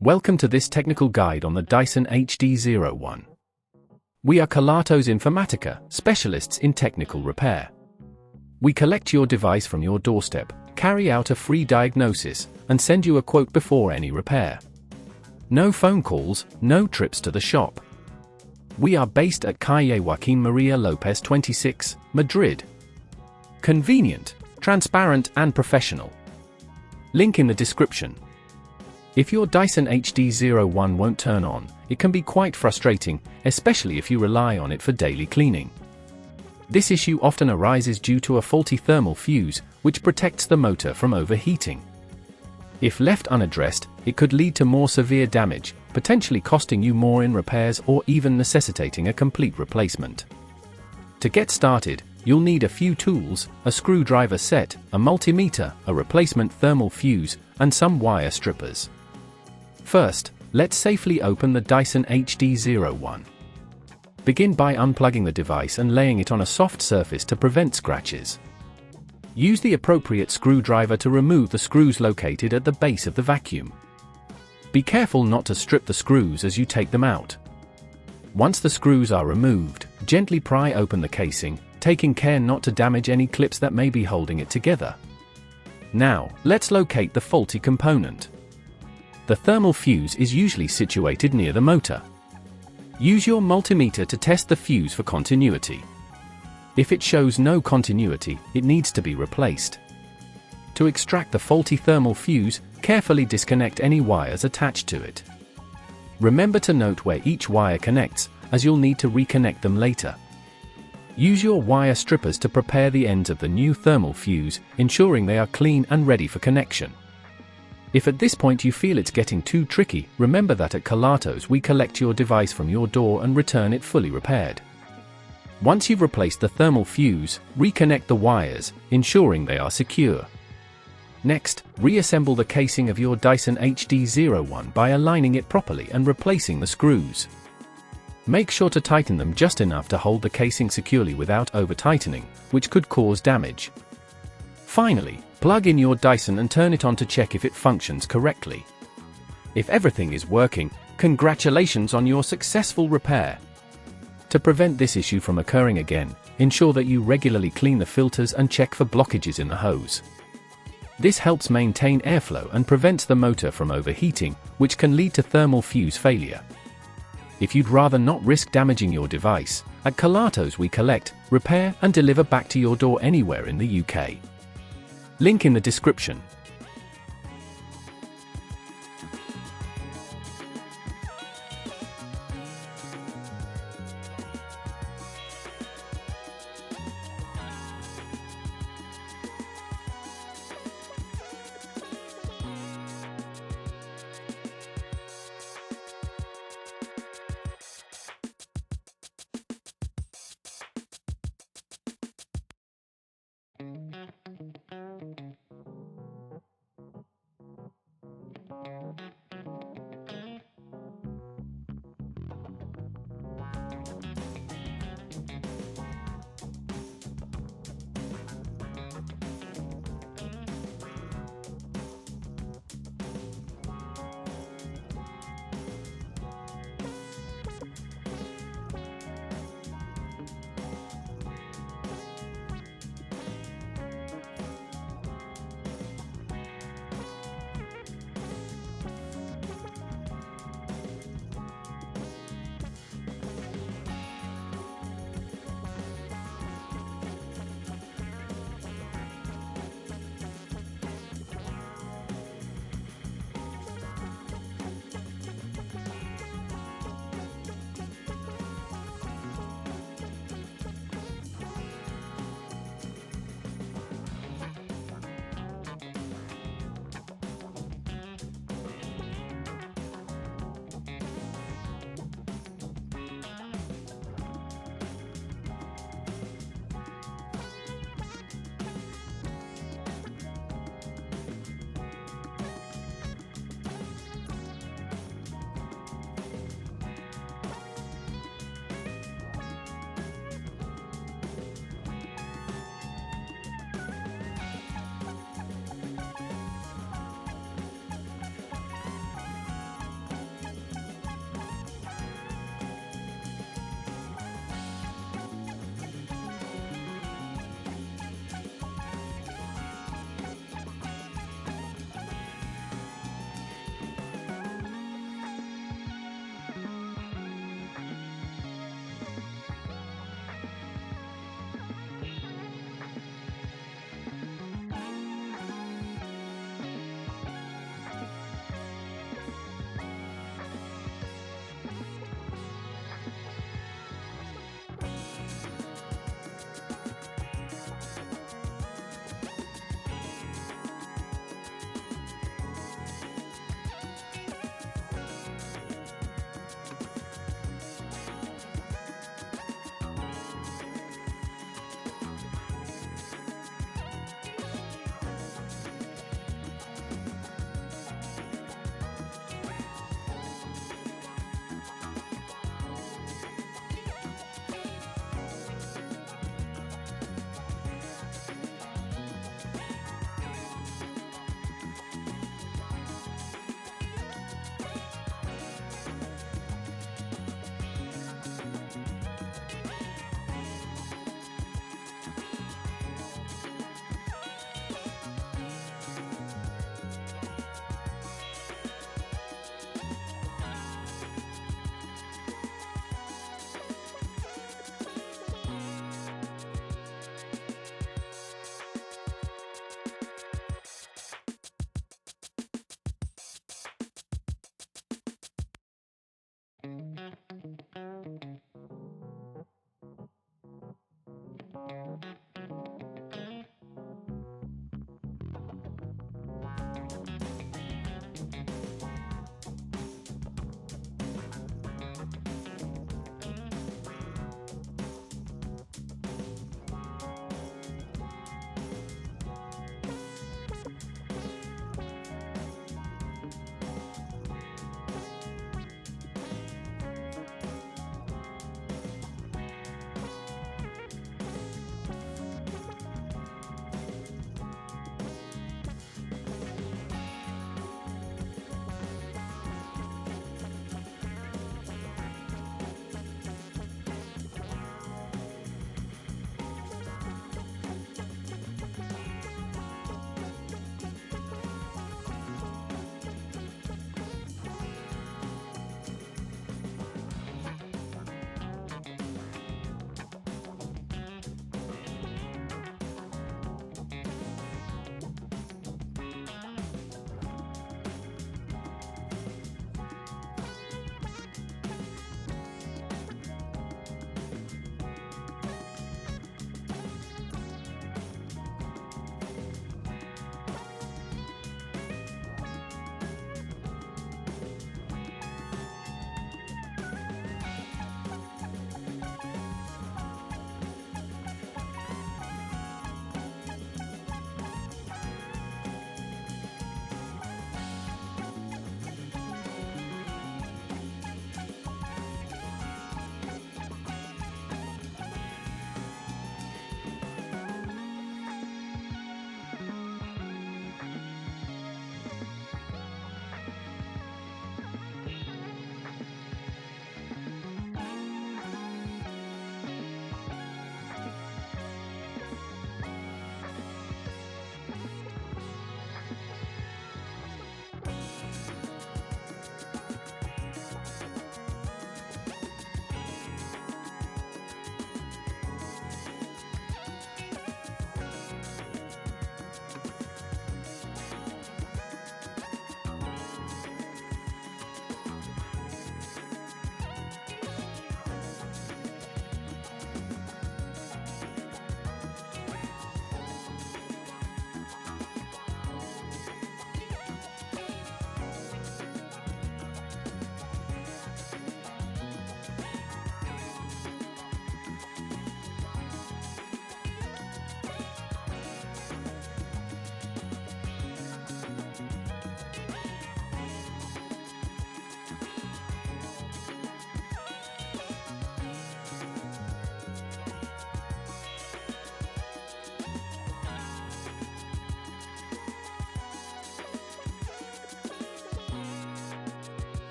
Welcome to this technical guide on the Dyson HD01. We are Kelatos Informatica, specialists in technical repair. We collect your device from your doorstep, carry out a free diagnosis, and send you a quote before any repair. No phone calls, no trips to the shop. We are based at Calle Joaquín María López 26, Madrid. Convenient, transparent and professional. Link in the description. If your Dyson HD01 won't turn on, it can be quite frustrating, especially if you rely on it for daily cleaning. This issue often arises due to a faulty thermal fuse, which protects the motor from overheating. If left unaddressed, it could lead to more severe damage, potentially costing you more in repairs or even necessitating a complete replacement. To get started, you'll need a few tools, a screwdriver set, a multimeter, a replacement thermal fuse, and some wire strippers. First, let's safely open the Dyson HD01. Begin by unplugging the device and laying it on a soft surface to prevent scratches. Use the appropriate screwdriver to remove the screws located at the base of the vacuum. Be careful not to strip the screws as you take them out. Once the screws are removed, gently pry open the casing, taking care not to damage any clips that may be holding it together. Now, let's locate the faulty component. The thermal fuse is usually situated near the motor. Use your multimeter to test the fuse for continuity. If it shows no continuity, it needs to be replaced. To extract the faulty thermal fuse, carefully disconnect any wires attached to it. Remember to note where each wire connects, as you'll need to reconnect them later. Use your wire strippers to prepare the ends of the new thermal fuse, ensuring they are clean and ready for connection. If at this point you feel it's getting too tricky, remember that at Kelatos we collect your device from your door and return it fully repaired. Once you've replaced the thermal fuse, reconnect the wires, ensuring they are secure. Next, reassemble the casing of your Dyson HD01 by aligning it properly and replacing the screws. Make sure to tighten them just enough to hold the casing securely without over-tightening, which could cause damage. Finally, plug in your Dyson and turn it on to check if it functions correctly. If everything is working, congratulations on your successful repair. To prevent this issue from occurring again, ensure that you regularly clean the filters and check for blockages in the hose. This helps maintain airflow and prevents the motor from overheating, which can lead to thermal fuse failure. If you'd rather not risk damaging your device, at Kelatos we collect, repair and deliver back to your door anywhere in the UK. Link in the description.